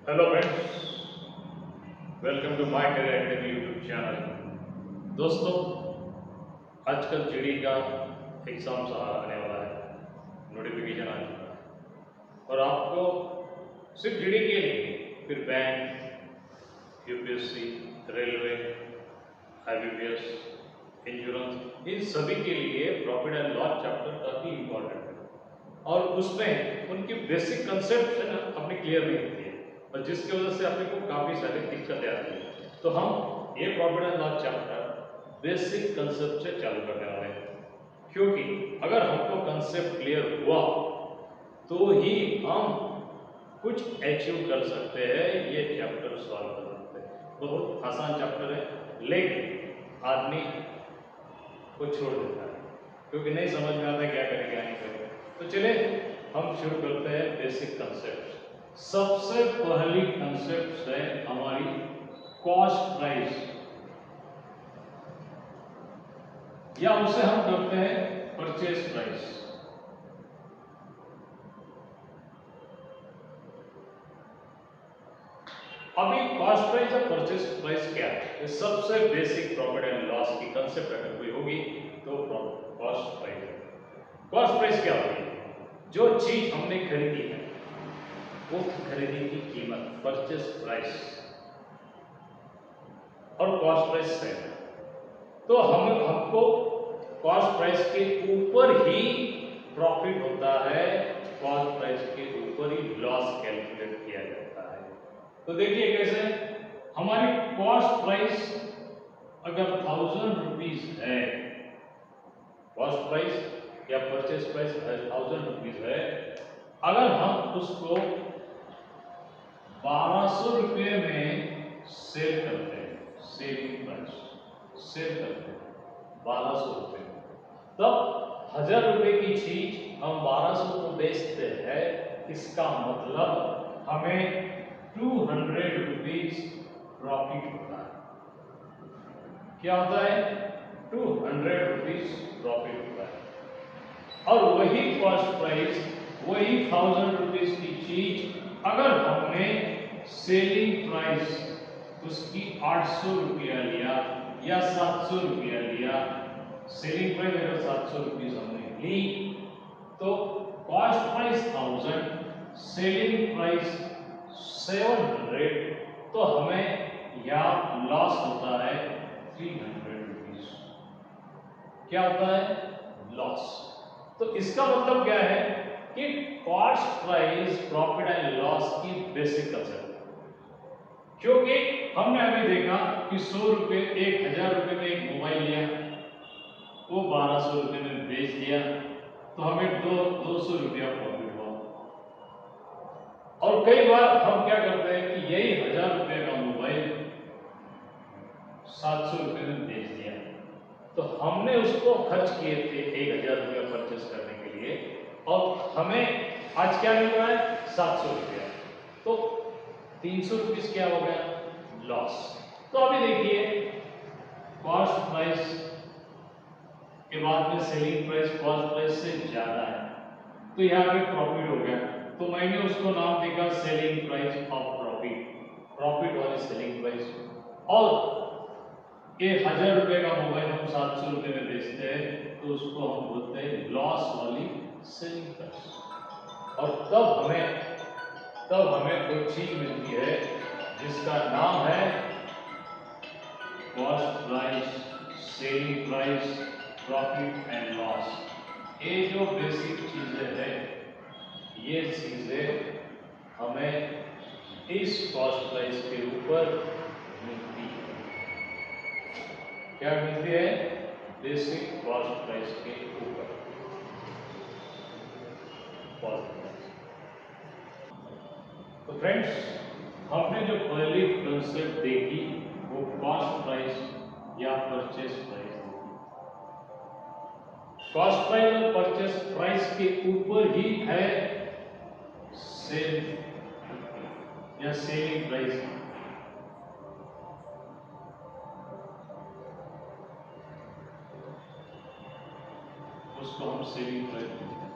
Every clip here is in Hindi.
Hello friends, welcome to my career academy YouTube channel. दोस्तों, आजकल जीडी का एग्ज़ाम्स आने वाला है, नोटिफिकेशन आ चुका है और आपको सिर्फ जीडी के लिए फिर bank, UPSC, railway, IBPS, insurance, इन सभी के लिए प्रॉफिट एंड लॉस चैप्टर काफ़ी इम्पोर्टेंट है और उसमें उनकी बेसिक कंसेप्ट है ना अपनी क्लियर नहीं होती है और जिसकी वजह से अपने को काफ़ी सारी दिक्कतें आती हैं। तो हम ये profit and loss chapter basic concept से चालू करने वाले हैं, क्योंकि अगर हमको कंसेप्ट क्लियर हुआ तो ही हम कुछ अचीव कर सकते हैं, ये चैप्टर सॉल्व कर सकते हैं। बहुत आसान चैप्टर है, लेकिन आदमी को छोड़ देता है क्योंकि नहीं समझ में आता क्या करें क्या नहीं करें। तो चलिए हम शुरू करते हैं बेसिक कंसेप्ट। सबसे पहली कंसेप्ट है हमारी कॉस्ट प्राइस, या उसे हम करते हैं परचेज प्राइस। अभी कॉस्ट प्राइस और परचेज प्राइस क्या है? ये सबसे बेसिक प्रॉफिट एंड लॉस की कंसेप्ट अगर कोई होगी तो कॉस्ट प्राइस है। कॉस्ट प्राइस क्या होती है? जो चीज हमने खरीदी है वो खरीदी की कीमत, परचेज प्राइस, और कॉस्ट प्राइस है। तो हमको कॉस्ट प्राइस के ऊपर ही प्रॉफिट होता है, कॉस्ट प्राइस के ऊपर ही लॉस कैलकुलेट किया जाता है। तो देखिए कैसे, हमारी कॉस्ट प्राइस अगर 1000 रुपीज है, कॉस्ट प्राइस या परचेज प्राइस 1000 रुपीज है, अगर हम उसको 1200 रुपये में सेल करते हैं, सेलिंग प्राइस सेल करते हैं 1200 रुपये, तब 1000 रुपये की चीज हम 1200 को बेचते हैं, इसका मतलब हमें 200 रुपीज प्रॉफिट होता है। क्या होता है? 200 रुपीज प्रॉफिट होता है। और वही कॉस्ट प्राइस, वही 1000 रुपीज की चीज अगर हमने सेलिंग प्राइस उसकी 800 रुपया लिया या 700 रुपया लिया, सेलिंग प्राइस अगर 700 रुपीज हमने ली तो कॉस्ट प्राइस 1000, सेलिंग प्राइस 700, तो हमें यहाँ लॉस होता है 300 रुपीज। क्या होता है? लॉस। तो इसका मतलब क्या है कि cost price profit and loss की बेसिक कंसेप्ट है। क्योंकि हमने अभी देखा कि 100 रुपये, 1000 रुपये में एक मोबाइल लिया, वो 1200 रुपये में बेच दिया, तो हमें 200 रुपया प्रॉफिट हुआ। और कई बार हम क्या करते हैं कि यही 1000 रुपये का मोबाइल 700 रुपये में बेच दिया, तो हमने उसको खर्च किए थे 1000 रुपया परचेस करने के लिए, और हमें आज क्या मिल रहा है? 700 रुपया। तो 300 रुपीज क्या हो गया? लॉस। तो अभी देखिए, कॉस्ट प्राइस के बाद में सेलिंग प्राइस कॉस्ट प्राइस से ज्यादा है, तो यहाँ पे प्रॉफिट हो गया। तो मैंने उसको नाम देखा selling price of profit, profit वाली सेलिंग प्राइस। और ये 1000 रुपये का मोबाइल हम 700 रुपये में बेचते हैं, तो उसको हम बोलते हैं लॉस वाली सेलिंग प्राइस। और तब हमें कोई चीज मिलती है जिसका नाम है cost price, selling price, profit and loss. ये जो बेसिक चीजें हैं, ये चीजें हमें इस कॉस्ट प्राइस के ऊपर मिलती है। क्या मिलती है? बेसिक कॉस्ट प्राइस के ऊपर कॉस्ट प्राइस। तो फ्रेंड्स, हमने जो पहली कंसेप्ट देखी वो कॉस्ट प्राइस या परचेस प्राइस देखी। कॉस्ट प्राइस और परचेस प्राइस के ऊपर ही है सेल या सेलिंग प्राइस। उसको हम सेलिंग प्राइस बोलते हैं।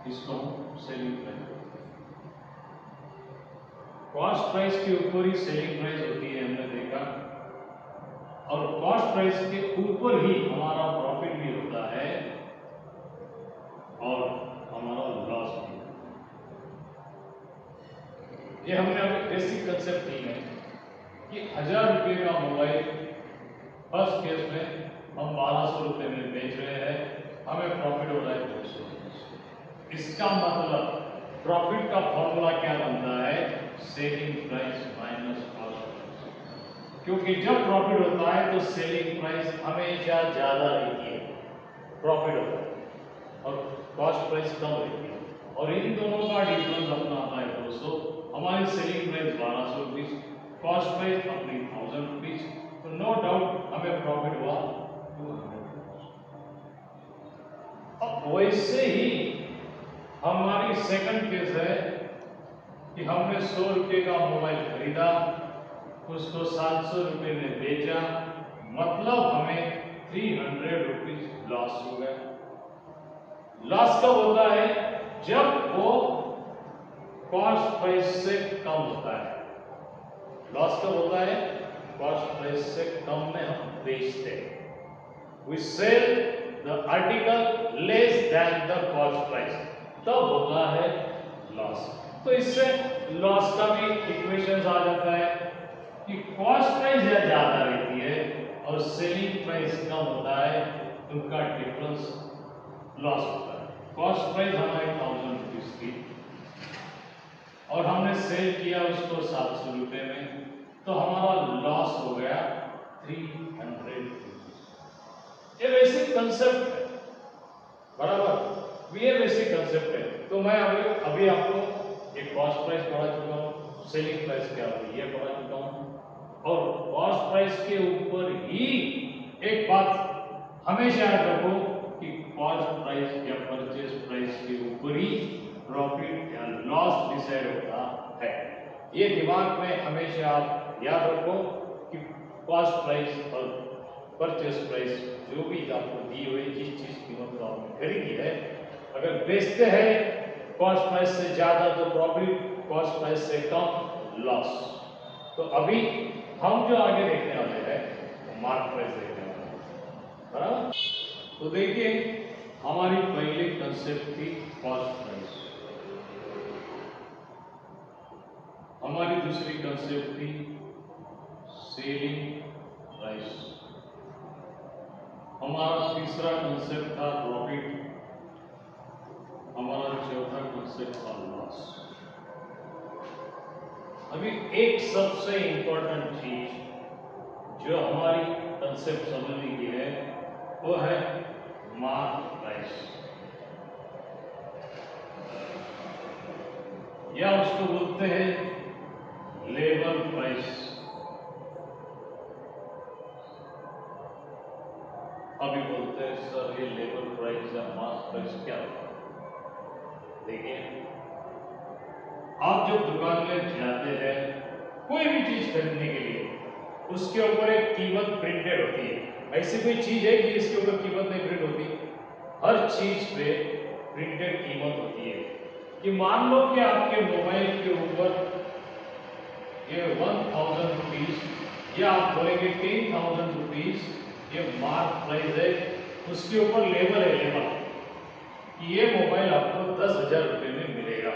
इसको हम सेलिंग प्राइस। कॉस्ट प्राइस के ऊपर ही सेलिंग प्राइस होती है, हमने देखा, और कॉस्ट प्राइस के ऊपर ही हमारा प्रॉफिट भी होता है और हमारा लॉस भी। ये हमने अभी बेसिक कंसेप्ट दी है कि 1000 रुपये का मोबाइल फर्स्ट केस में हम 1200 रुपये में बेच रहे हैं, हमें प्रॉफिट हो रहा है 200। इसका मतलब प्रॉफिट का फॉर्मूला क्या बनता है? Selling price minus cost price. क्योंकि जब प्रॉफिट होता है तो सेलिंग प्राइस हमेशा ज्यादा रहती है, प्रॉफिट होता है, और कॉस्ट प्राइस कम रहती है, और इन दोनों का डिफरेंस अपना आता है 200। हमारी selling price 1200 rupees, cost price अपनी 1000 रुपीज, तो नो डाउट हमें प्रॉफिट हुआ 200। अब वैसे ही हमारी सेकंड केस है कि हमने 100 रुपये का मोबाइल खरीदा, उसको 700 रुपये में बेचा, मतलब हमें 300 रुपीज लॉस हो गया। लॉस कब होता है? जब वो कॉस्ट प्राइस से कम होता है। लॉस कब होता है? कॉस्ट प्राइस से कम में हम बेचते हैं। We sell the article less than the cost price, तब होता है लॉस। तो इससे लॉस का भी इक्वेशन आ जाता है कि कॉस्ट प्राइस ज्यादा रहती है और सेलिंग प्राइस कम होता है, उनका डिफरेंस लॉस होता है। कॉस्ट प्राइस हमारी 1000 रुपीज थी और हमने सेल किया उसको 700 रुपये में, तो हमारा लॉस हो गया 300 रुपीज। ये बेसिक कंसेप्ट है, बराबर, ये बेसिक कंसेप्ट है। तो मैं अभी आपको एक कॉस्ट प्राइस पढ़ा चुका हूँ, सेलिंग प्राइस क्या होती है ये पढ़ा चुका हूँ, और कॉस्ट प्राइस के ऊपर ही एक बात हमेशा याद रखो कि कॉस्ट प्राइस या परचेज प्राइस के ऊपर ही प्रॉफिट या लॉस डिसाइड होता है। ये दिमाग में हमेशा आप याद रखो कि कॉस्ट प्राइस और परचेज प्राइस जो भी आपको दी हुई जिस चीज कीमत को आपने खरीदी है, अगर बेचते हैं कॉस्ट प्राइस से ज्यादा तो प्रॉफिट, कॉस्ट प्राइस से कम लॉस। तो अभी हम जो आगे देखने वाले हैं वो मार्क प्राइस देखने वाले हैं, बराबर। तो देखिए हमारी पहली कंसेप्ट थी कॉस्ट प्राइस, हमारी दूसरी कंसेप्ट थी सेलिंग प्राइस, हमारा तीसरा कंसेप्ट था प्रॉफिट, हमारा चौथा कंसेप्ट था लॉस। अभी एक सबसे इंपॉर्टेंट चीज जो हमारी कंसेप्ट समझने की है वो है मार्क प्राइस, या उसको बोलते हैं लेबल प्राइस। अभी बोलते हैं सर ये लेबल प्राइस या मार्क प्राइस क्या होता है? देखिए, आप जब दुकान में जाते हैं कोई भी चीज खरीदने के लिए, उसके ऊपर एक कीमत प्रिंटेड होती है। ऐसी कोई चीज है कि इसके ऊपर कीमत नहीं प्रिंट होती? हर चीज पे प्रिंटेड कीमत होती है। कि मान लो कि आपके मोबाइल के ऊपर ये 1000 रुपीज, या आप बोलेंगे 10,000 रुपीज, ये मार्क प्राइस है, उसके ऊपर लेबल है, लेबल कि ये मोबाइल आपको 10,000 रुपये में मिलेगा,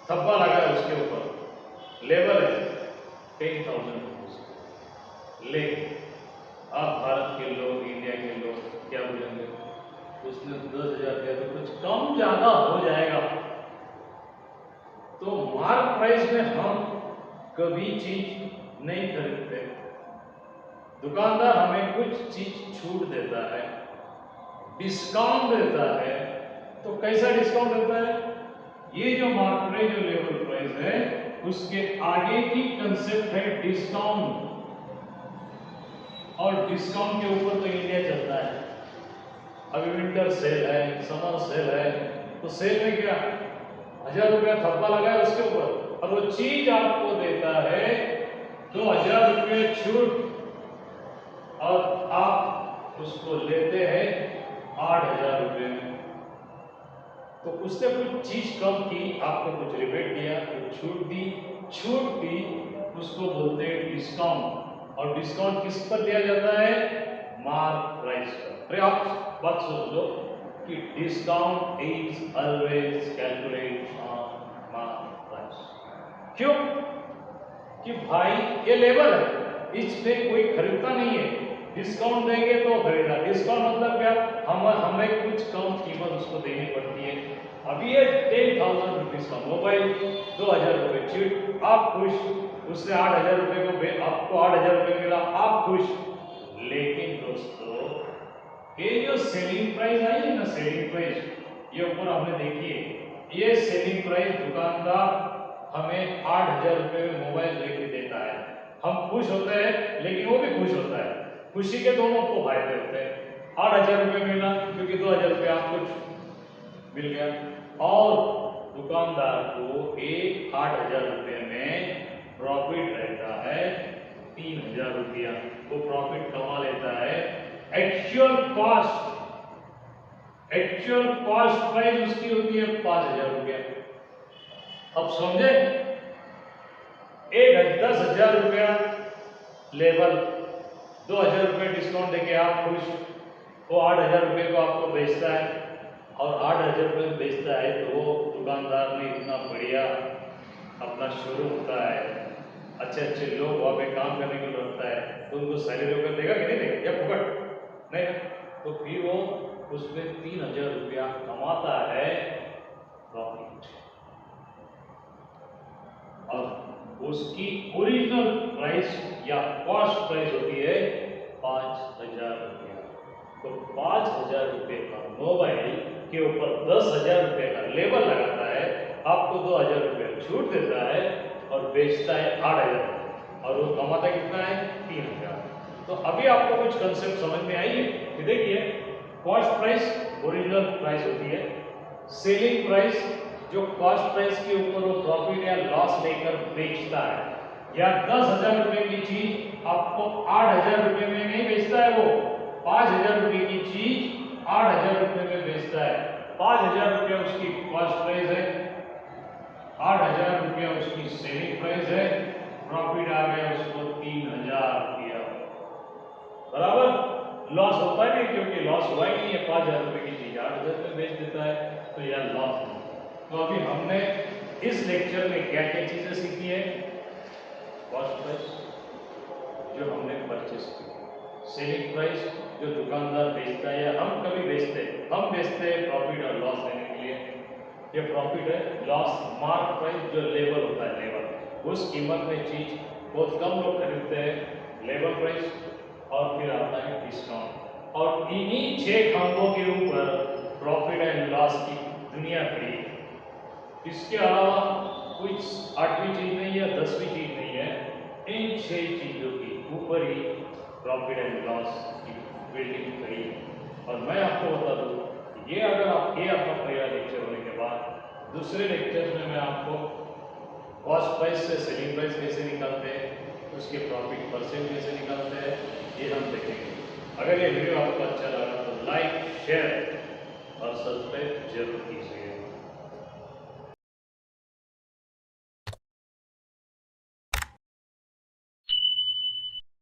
थप्पा लगा है उसके ऊपर, लेबल है 10,000 रुपीज। लेकिन आप भारत के लोग, इंडिया के लोग क्या बोलेंगे? उसने 10,000 दिया तो कुछ कम ज्यादा हो जाएगा। तो मार्क प्राइस में हम कभी चीज नहीं खरीदते, दुकानदार हमें कुछ चीज छूट देता है, डिस्काउंट देता है। तो कैसा डिस्काउंट देता है? ये जो मार्क प्राइस जो लेबल प्राइस है उसके आगे की कंसेप्ट है डिस्काउंट, और डिस्काउंट के ऊपर तो इंडिया चलता है। अभी विंटर सेल है, समर सेल है, तो सेल में क्या 1000 रुपया थप्पा लगा है उसके ऊपर, और वो चीज आपको देता है 2000 रुपये छूट, और आप उसको लेते हैं 8000 रुपये में। तो उसने कुछ चीज कम की, आपको कुछ रिबेट दिया, कुछ छूट दी, उसको बोलते हैं डिस्काउंट। और डिस्काउंट किस पर दिया जाता है? मार्क प्राइस पर। अरे आप बात सोच लो कि discount is always calculate on mark price. क्यों? कि भाई ये लेवल है, इस पे कोई खरीदता नहीं है, डिस्काउंट देंगे तो खरीदा। डिस्काउंट मतलब क्या? हमें कुछ कम कीमत उसको देनी पड़ती है। अभी ये 10,000 रुपीज का मोबाइल, 2,000 रुपये चीट, आप खुश, उसने 8,000 रुपये को आपको 8,000 रुपये मिला, आप खुश। लेकिन दोस्तों ये जो सेलिंग प्राइस आई है ना, सेलिंग प्राइस, ये ऊपर हमने देखी है, ये सेलिंग प्राइस दुकानदार हमें 8,000 रुपये में मोबाइल लेके देता है, हम खुश होते हैं लेकिन वो भी खुश होता है, खुशी के दोनों को फायदे होते हैं। 8,000 रुपये मिला क्योंकि 2,000 रुपये आपको मिल गया, और दुकानदार को एक 8,000 रुपये में प्रॉफिट रहता है 3,000 रुपया, वो प्रॉफिट कमा लेता है। एक्चुअल कॉस्ट प्राइस उसकी होती है 5,000 रुपया। अब समझे, 10,000 रुपया लेवल, 2,000 रुपये डिस्काउंट देके आप खुश, वो 8,000 रुपये को आपको बेचता है, और 8,000 रुपये बेचता है तो वो दुकानदार ने इतना बढ़िया अपना शोरूम होता है, अच्छे अच्छे लोग वहाँ पे काम करने के लिए रखता है, तो उनको सैलरी वगैरह देगा कि नहीं देगा, या फुकट नहीं, तो फिर वो उसमें 3,000 रुपया कमाता है प्रॉफिट, और उसकी ओरिजिनल प्राइस या कॉस्ट प्राइस होती है 5,000 रुपया। तो 5,000 रुपये का मोबाइल के ऊपर 10,000 रुपये का लेबल लगाता है, आपको 2,000 रुपये छूट देता है और बेचता है 8,000, और वो कमाता कितना है? 3,000। तो अभी आपको कुछ कंसेप्ट समझ में आई है कि देखिए, कॉस्ट प्राइस ओरिजिनल प्राइस होती है, सेलिंग प्राइस जो कॉस्ट प्राइस के ऊपर वो प्रॉफिट या लॉस लेकर बेचता है, या 10,000 रुपये की चीज आपको 8,000 रुपये में नहीं बेचता है, वो 5,000 रुपये की चीज 8,000 रुपये में बेचता है। 5,000 रुपया उसकी कॉस्ट प्राइस है, 8,000 रुपया उसकी सेलिंग प्राइस है, प्रॉफिट आ गया उसको 3,000 रुपया, बराबर। लॉस होता है नहीं, क्योंकि लॉस हुआ ही नहीं है, 5,000 रुपये की चीज 8,000 में बेच देता है, तो यह लॉस नहीं। तो अभी हमने इस लेक्चर में क्या क्या चीजें सीखी है? कॉस्ट प्राइस जो हमने परचेस की, सेलिंग प्राइस जो दुकानदार बेचता है या हम कभी बेचते हैं, हम बेचते हैं प्रॉफिट और लॉस लेने के लिए, ये प्रॉफिट है। लॉस मार्क प्राइस जो लेवल होता है, लेवल उस कीमत में चीज बहुत कम लोग खरीदते हैं, लेवल प्राइस, और फिर आता है डिस्काउंट, और इन्हीं 6 खांबों के ऊपर प्रॉफिट एंड लॉस की दुनिया खड़ी है। इसके अलावा कुछ 8वीं चीज नहीं है, 10वीं चीज नहीं है, इन 6 चीजों के ऊपर ही प्रॉफिट एंड लॉस की बिल्डिंग खड़ी है। और मैं आपको बता दूं, ये अगर आप ये आपका पहला लेक्चर होने के बाद दूसरे लेक्चर में मैं आपको कॉस्ट प्राइस से सेलिंग प्राइस कैसे निकालते हैं, उसके प्रॉफिट परसेंट कैसे निकालते हैं, ये हम देखेंगे। अगर ये वीडियो आपको अच्छा लगा तो लाइक, शेयर और सब्सक्राइब जरूर कीजिए।